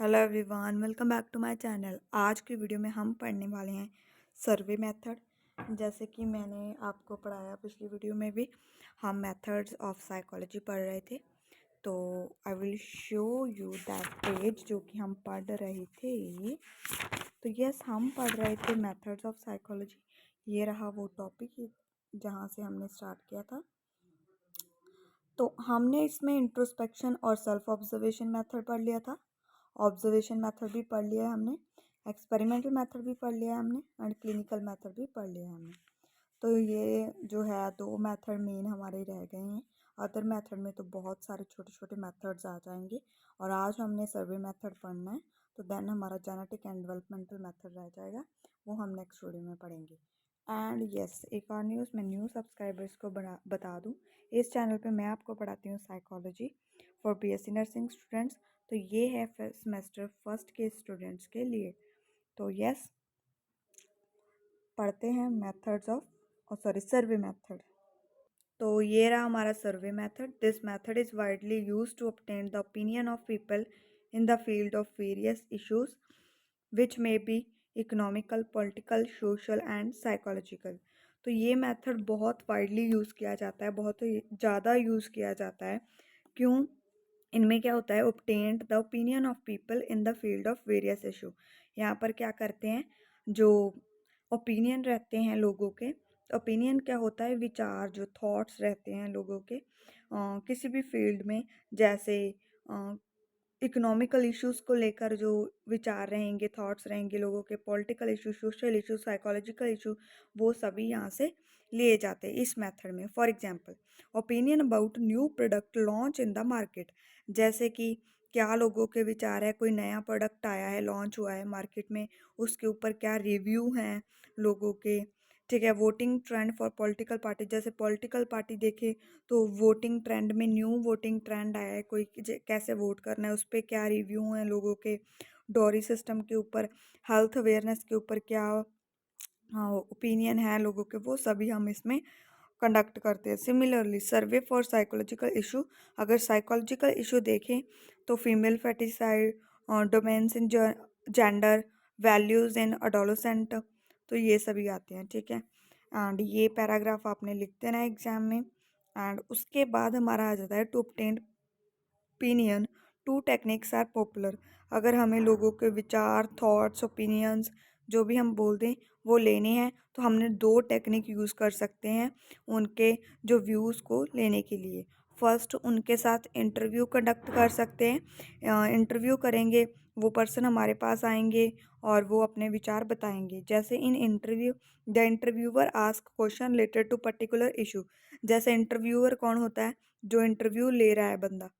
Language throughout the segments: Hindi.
Hello everyone, welcome back to my channel. आज की वीडियो में हम पढ़ने वाले हैं सर्वे मेथड। जैसे कि मैंने आपको पढ़ाया पिछली वीडियो में भी, हम मेथड्स ऑफ साइकोलॉजी पढ़ रहे थे। तो I will show you that page जो कि हम पढ़ रहे थे। तो यस, हम पढ़ रहे थे मेथड्स ऑफ साइकोलॉजी। ये रहा वो टॉपिक जहाँ से हमने स्टार्ट किया था। तो हमने इसमें इंट्रोस्पेक्शन और सेल्फ ऑब्जर्वेशन मेथड पढ़ लिया था। ऑब्जर्वेशन मेथड भी पढ़ लिया है हमने, एक्सपेरिमेंटल मेथड भी पढ़ लिया है हमने, एंड क्लिनिकल मेथड भी पढ़ लिया है हमने। तो ये जो है दो मेथड मेन हमारे रह गए हैं। अदर मेथड में तो बहुत सारे छोटे छोटे मेथड्स आ जाएंगे, और आज हमने सर्वे मेथड पढ़ना है। तो देन हमारा जेनेटिक एंड डेवलपमेंटल मेथड रह जाएगा, वो हम नेक्स्ट वीडियो में पढ़ेंगे। एंड यस, एक और न्यूज़ मैं न्यू सब्सक्राइबर्स को बता दूँ, इस चैनल पे मैं आपको पढ़ाती हूँ psychology for BSc nursing students. तो ये है सेमेस्टर फर्स्ट के स्टूडेंट्स के लिए। तो यस, पढ़ते हैं मेथड्स ऑफ सर्वे मेथड। तो ये रहा हमारा survey method. This method is widely use to obtain the opinion of people in the field of various issues which may be economical, political, social and psychological. तो ये मेथड बहुत वाइडली यूज़ किया जाता है, बहुत ज़्यादा यूज़ किया जाता है। क्यों? इनमें क्या होता है, obtained the opinion of people in the field of various issue. यहाँ पर क्या करते हैं, जो ओपिनियन रहते हैं लोगों के, ओपिनियन क्या होता है, विचार, जो थॉट्स रहते हैं लोगों के किसी भी फील्ड में। जैसे इकोनॉमिकल इश्यूज़ को लेकर जो विचार रहेंगे, थॉट्स रहेंगे लोगों के, political issue, social issue, psychological issue, वो सभी यहाँ से लिए जाते हैं इस मेथड में। For example, opinion about new product launch in the market. जैसे कि क्या लोगों के विचार है, कोई नया प्रोडक्ट आया है, लॉन्च हुआ है मार्केट में, उसके ऊपर क्या रिव्यू हैं लोगों के। ठीक है, voting trend for political party. जैसे पॉलिटिकल पार्टी देखे तो वोटिंग ट्रेंड में न्यू वोटिंग ट्रेंड आया है, कोई कैसे वोट करना है, उस पर क्या रिव्यू हैं लोगों के। डॉरी सिस्टम के ऊपर, हेल्थ अवेयरनेस के ऊपर क्या ओपिनियन है लोगों के, वो सभी हम इसमें कंडक्ट करते हैं। Similarly, survey for psychological issue. अगर साइकोलॉजिकल इशू देखें तो फीमेल फेटिसाइड, डोमेन्स इन जेंडर, वैल्यूज़ इन अडोलेसेंट, तो ये सभी आते हैं। ठीक है, एंड ये पैराग्राफ आपने लिख देना है एग्जाम में। एंड उसके बाद हमारा आ जाता है to obtain opinion, two techniques are popular. अगर हमें लोगों के विचार, थॉट्स, ओपिनियंस जो भी हम बोल दें वो लेने हैं, तो हमने दो टेक्निक यूज़ कर सकते हैं उनके जो व्यूज़ को लेने के लिए। फर्स्ट, उनके साथ इंटरव्यू कंडक्ट कर सकते हैं। इंटरव्यू करेंगे, वो पर्सन हमारे पास आएंगे और वो अपने विचार बताएंगे। जैसे in interview, the interviewer ask question related to particular issue. जैसे इंटरव्यूअर कौन होता है, जो इंटरव्यू ले रहा है बंदा,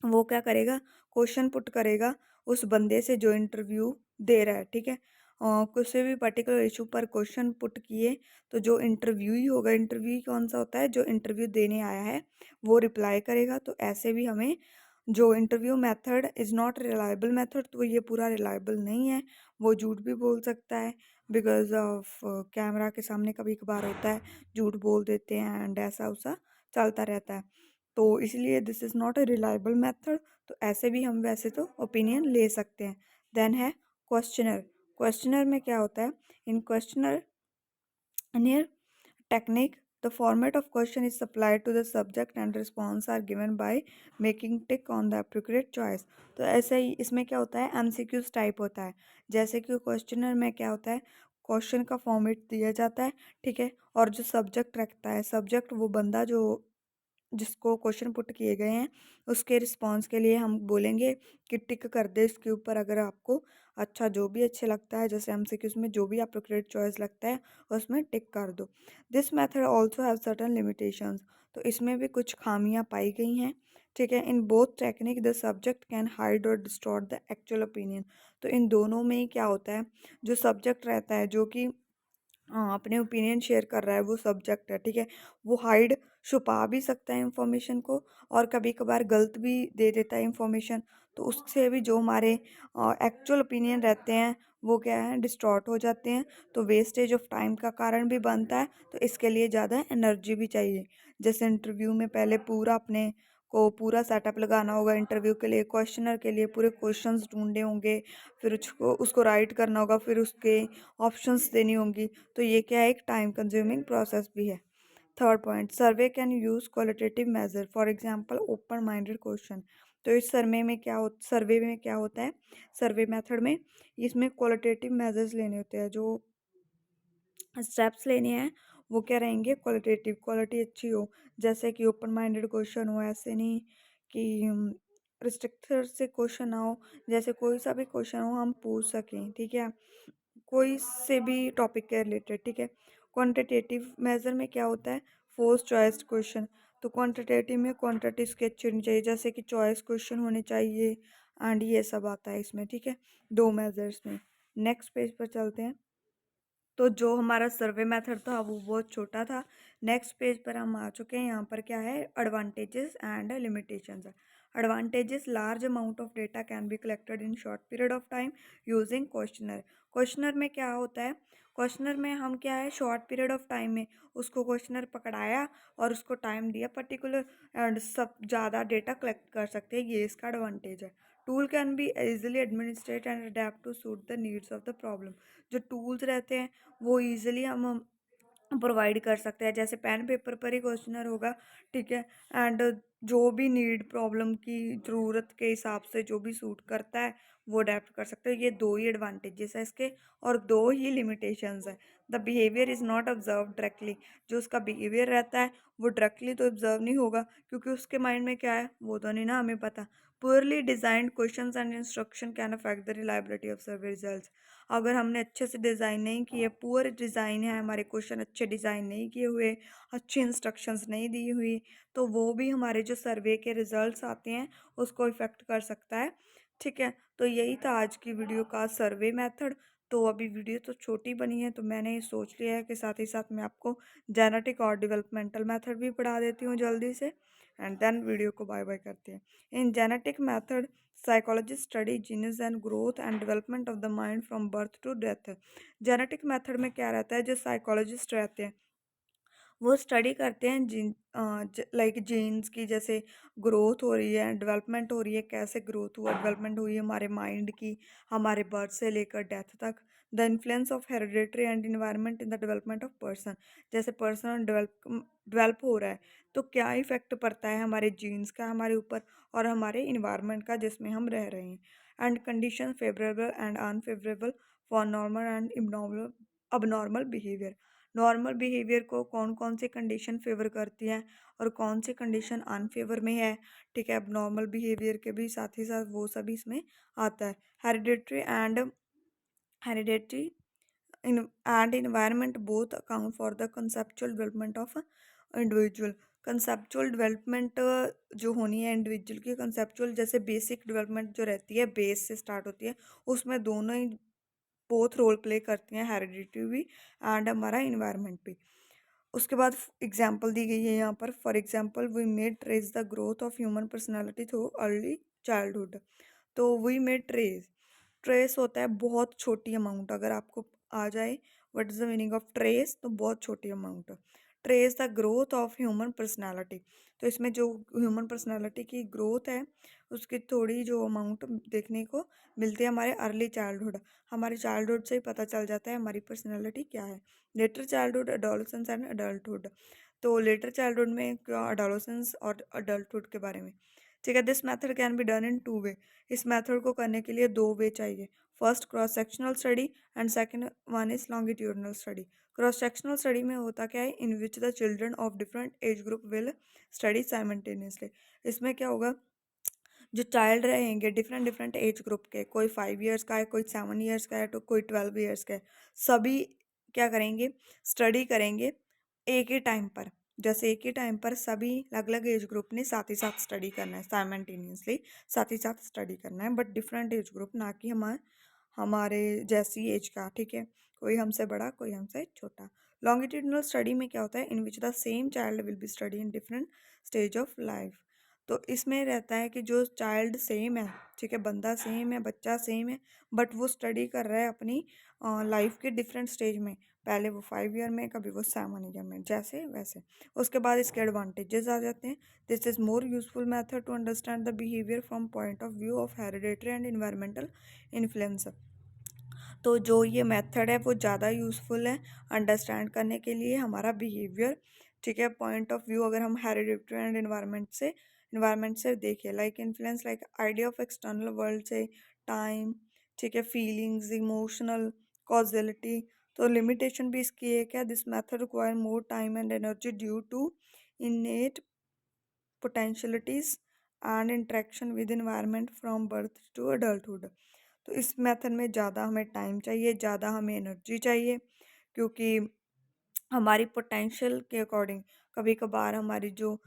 वो क्या करेगा, क्वेश्चन पुट करेगा उस बंदे से जो इंटरव्यू दे रहा है। ठीक है, किसी भी पर्टिकुलर इशू पर क्वेश्चन पुट किए तो जो इंटरव्यू ही होगा, इंटरव्यू कौन सा होता है, जो इंटरव्यू देने आया है वो रिप्लाई करेगा। तो ऐसे भी हमें जो interview method is not reliable method, तो ये पूरा रिलायबल नहीं है, वो झूठ भी बोल सकता है। बिकॉज ऑफ कैमरा के सामने कभी कभार होता है, झूठ बोल देते हैं एंड ऐसा वैसा चलता रहता है। तो इसलिए this is not a reliable method. तो ऐसे भी हम वैसे तो ओपिनियन ले सकते हैं। देन है क्वेश्चनर। क्वेश्चनर में क्या होता है, इन questionnaire near technique, the format of question is supplied to the subject and response are given by making tick on the appropriate choice। तो ऐसे ही इसमें क्या होता है, एमसीक्यूज टाइप होता है। जैसे कि क्वेश्चनर में क्या होता है, क्वेश्चन का फॉर्मेट दिया जाता है। ठीक है, और जो सब्जेक्ट रखता है, सब्जेक्ट वो बंदा जो जिसको क्वेश्चन पुट किए गए हैं, उसके रिस्पांस के लिए हम बोलेंगे कि टिक कर दे इसके ऊपर, अगर आपको अच्छा जो भी अच्छे लगता है, जैसे एमसीक्यूज में जो भी अप्रोप्रिएट चॉइस लगता है उसमें टिक कर दो। This method also have certain limitations. तो इसमें भी कुछ खामियां पाई गई हैं। ठीक है, in both technique the subject can hide और डिस्टॉर्ट द एक्चुअल ओपिनियन। तो इन दोनों में ही क्या होता है, जो सब्जेक्ट रहता है, जो कि अपने ओपिनियन शेयर कर रहा है, वो सब्जेक्ट है। ठीक है, वो हाइड, छुपा भी सकता है इंफॉर्मेशन को, और कभी कभार गलत भी दे देता है इंफॉर्मेशन। तो उससे भी जो हमारे एक्चुअल ओपिनियन रहते हैं वो क्या है, डिस्टॉर्ट हो जाते हैं। तो वेस्टेज ऑफ टाइम का कारण भी बनता है। तो इसके लिए ज़्यादा एनर्जी भी चाहिए। जैसे इंटरव्यू में पहले पूरा अपने को पूरा सेटअप लगाना होगा इंटरव्यू के लिए, क्वेश्चनर के लिए पूरे क्वेश्चंस ढूंढने होंगे, फिर उसको उसको राइट करना होगा, फिर उसके ऑप्शंस देनी होंगी। तो ये क्या है, एक टाइम कंज्यूमिंग प्रोसेस भी है। Third point, survey can use qualitative measure, for example open minded question. तो इस सर्वे में क्या होता है, सर्वे मेथड में इसमें क्वालिटेटिव मेजर्स लेने होते हैं, जो स्टेप्स लेने हैं वो क्या रहेंगे, क्वालिटेटिव, क्वालिटी अच्छी हो, जैसे कि ओपन माइंडेड क्वेश्चन हो, ऐसे नहीं कि रिस्ट्रिक्टेड से क्वेश्चन ना हो, जैसे कोई सा भी क्वेश्चन हो हम पूछ सकें, ठीक है, कोई से भी टॉपिक के रिलेटेड, ठीक है। क्वांटिटेटिव मेजर में क्या होता है, फोर्स चॉइस क्वेश्चन। तो क्वांटिटेटिव में क्वांटिटी उसकी अच्छी होनी चाहिए, जैसे कि चॉइस क्वेश्चन होने चाहिए, एंड ये सब आता है इसमें, ठीक है, दो मेजर्स में। नेक्स्ट पेज पर चलते हैं। तो जो हमारा सर्वे मेथड था वो बहुत छोटा था। नेक्स्ट पेज पर हम आ चुके हैं। यहाँ पर क्या है, एडवांटेजेस एंड लिमिटेशंस है। Advantages, large amount of data can be collected in short period of time using questionnaire. Questionnaire में क्या होता है, क्वेश्चनर में हम क्या है, शॉर्ट पीरियड ऑफ टाइम में उसको क्वेश्चनर पकड़ाया और उसको टाइम दिया पर्टिकुलर, एंड सब ज़्यादा डेटा कलेक्ट कर सकते हैं, ये इसका एडवांटेज है। Tool can be easily administrate and adapt to suit the needs of the problem. जो टूल्स रहते हैं वो ईजिली हम प्रोवाइड कर सकते हैं, जैसे पेन पेपर पर ही क्वेश्चनर होगा, ठीक है, एंड जो भी नीड प्रॉब्लम की ज़रूरत के हिसाब से जो भी सूट करता है वो अडेप्ट कर सकते हैं। ये दो ही एडवांटेजेस है इसके, और दो ही लिमिटेशंस है। The behaviour is not observe directly, जो उसका बिहेवियर रहता है वो डायरेक्टली तो ऑब्जर्व नहीं होगा, क्योंकि उसके माइंड में क्या है वो तो नहीं ना हमें पता। Poorly designed questions and instruction can affect the reliability of survey results. अगर हमने अच्छे से डिज़ाइन नहीं किए, पुअर डिज़ाइन है, हमारे क्वेश्चन अच्छे डिज़ाइन नहीं किए हुए, अच्छी इंस्ट्रक्शंस नहीं दी हुई, तो वो भी हमारे जो सर्वे के रिजल्ट्स आते हैं उसको इफ़ेक्ट कर सकता है, ठीक है। तो यही था आज की वीडियो का सर्वे मेथड। तो अभी वीडियो तो छोटी बनी है, तो मैंने ये सोच लिया है कि साथ ही साथ मैं आपको जेनेटिक और डेवलपमेंटल मेथड भी पढ़ा देती हूँ जल्दी से, एंड देन वीडियो को बाय बाय करते हैं। In genetic method, psychologist study genes and growth and development of the mind from birth to death. Genetic method में क्या रहता है, जो साइकोलॉजिस्ट रहते हैं वो स्टडी करते हैं जीन, लाइक जीन्स की, जैसे ग्रोथ हो रही है, डेवलपमेंट हो रही है, कैसे ग्रोथ हुआ, डेवलपमेंट हुई है हमारे माइंड की, हमारे बर्थ से लेकर डेथ तक। The influence of hereditary and environment in the development of person, जैसे पर्सन डेवलप हो रहा है तो क्या इफेक्ट पड़ता है हमारे जीन्स का हमारे ऊपर, और हमारे इन्वायरमेंट का जिसमें हम रह रहे हैं। And condition favourable and unfavourable for normal and abnormal behaviour. Normal behaviour को कौन कौन सी कंडीशन फेवर करती है और कौन सी कंडीशन अनफेवर में है, ठीक है। अब नॉर्मल बिहेवियर के भी साथ ही साथ वो सभी इसमें आता है। Hereditary and environment both account for the conceptual development of individual. Conceptual development जो होनी है इंडिविजुअल की, कंसेप्चुअल जैसे बेसिक डेवलपमेंट जो रहती है बेस से स्टार्ट होती है, उसमें दोनों ही बोथ रोल प्ले करती हैं, हेरिडिटी भी एंड हमारा इन्वायरमेंट भी। उसके बाद एग्जाम्पल दी गई है यहाँ पर, for example we may trace the growth of human personality through early childhood. तो वी मे ट्रेस, ट्रेस होता है बहुत छोटी अमाउंट, अगर आपको आ जाए what is the meaning of trace, तो बहुत छोटी amount. Trace the growth of human personality, तो इसमें जो ह्यूमन पर्सनैलिटी की ग्रोथ है उसकी थोड़ी जो अमाउंट देखने को मिलती है हमारे अर्ली चाइल्डहुड। हमारे चाइल्डहुड से ही पता चल जाता है हमारी पर्सनैलिटी क्या है। Later childhood, adolescence and adulthood. तो लेटर चाइल्डहुड में एडोलसेंस और अडल्टहुड के बारे में, ठीक है। This method can be done in two way, इस मेथड को करने के लिए दो वे चाहिए। First cross sectional study and second one is longitudinal study. Cross sectional study में होता क्या है, in which the children of different age group will study simultaneously. इसमें क्या होगा, जो चाइल्ड रहेंगे डिफरेंट डिफरेंट एज ग्रुप के, कोई 5 ईयर्स का है, कोई 7 ईयर्स का है, तो कोई 12 ईयर्स का है, सभी क्या करेंगे, स्टडी करेंगे एक ही टाइम पर। जैसे एक ही टाइम पर सभी अलग अलग एज ग्रुप ने साथ ही साथ स्टडी करना है, साइमल्टेनियसली साथ ही साथ स्टडी करना है, बट डिफरेंट एज ग्रुप, ना कि हमारे जैसी एज का, ठीक है, कोई हमसे बड़ा कोई हमसे छोटा। लॉन्गिट्यूडनल स्टडी में क्या होता है, in which the same child will be study in different stage of life. तो इसमें रहता है कि जो चाइल्ड सेम है, ठीक है, बंदा सेम है, बच्चा सेम है, बट वो स्टडी कर रहा है अपनी लाइफ के डिफरेंट स्टेज में। पहले वो 5 ईयर में, कभी वो 7 ईयर में, जैसे वैसे। उसके बाद इसके एडवांटेजेस आ जाते हैं। This is more useful method to understand the behaviour from point of view of hereditary and environmental influence. तो जो ये मेथड है वो ज़्यादा यूज़फुल है अंडरस्टैंड करने के लिए हमारा बिहेवियर, ठीक है, पॉइंट ऑफ व्यू अगर हम हेरिडिटरी एंड इन्वायरमेंट से देखें, like influence, like idea of external world से, टाइम, ठीक है, फीलिंग्स, इमोशनल, कॉजिलिटी। तो लिमिटेशन भी इसकी एक है, this method require more time and energy due to innate potentialities and interaction with environment from birth to adulthood. तो इस मेथड में ज़्यादा हमें टाइम चाहिए, ज़्यादा हमें एनर्जी चाहिए, क्योंकि हमारी पोटेंशियल के अकॉर्डिंग कभी कभार हमारी जो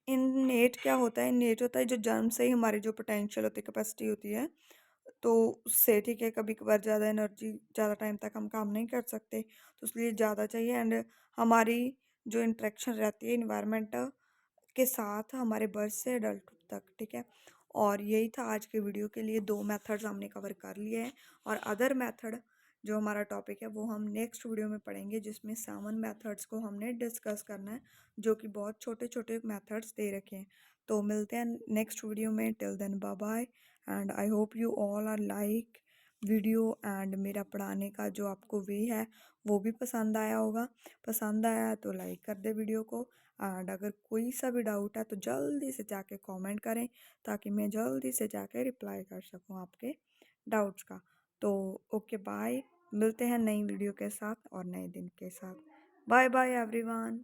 इननेट क्या होता है, इननेट होता है जो जन्म से ही हमारी जो पोटेंशियल होती है, कैपेसिटी होती है, तो उससे, ठीक है, कभी कभार ज़्यादा एनर्जी, ज़्यादा टाइम तक हम काम नहीं कर सकते, तो इसलिए ज़्यादा चाहिए। एंड हमारी जो इंटरेक्शन रहती है इन्वायरमेंट के साथ हमारे बर्थ से एडल्टहुड तक, ठीक है। और यही था आज के वीडियो के लिए, 2 मेथड्स हमने कवर कर लिए हैं, और अदर मेथड जो हमारा टॉपिक है वो हम नेक्स्ट वीडियो में पढ़ेंगे, जिसमें 7 मेथड्स को हमने डिस्कस करना है, जो कि बहुत छोटे छोटे मेथड्स दे रखे हैं। तो मिलते हैं नेक्स्ट वीडियो में, till then bye bye, and I hope you all are like video, and मेरा पढ़ाने का जो आपको वे है वो भी पसंद आया होगा। पसंद आया है तो लाइक कर दे वीडियो को, एंड अगर कोई सा भी डाउट है तो जल्दी से जाके कमेंट करें, ताकि मैं जल्दी से जाके रिप्लाई कर सकूं आपके डाउट्स का। तो ओके बाय, मिलते हैं नई वीडियो के साथ और नए दिन के साथ। Bye bye everyone.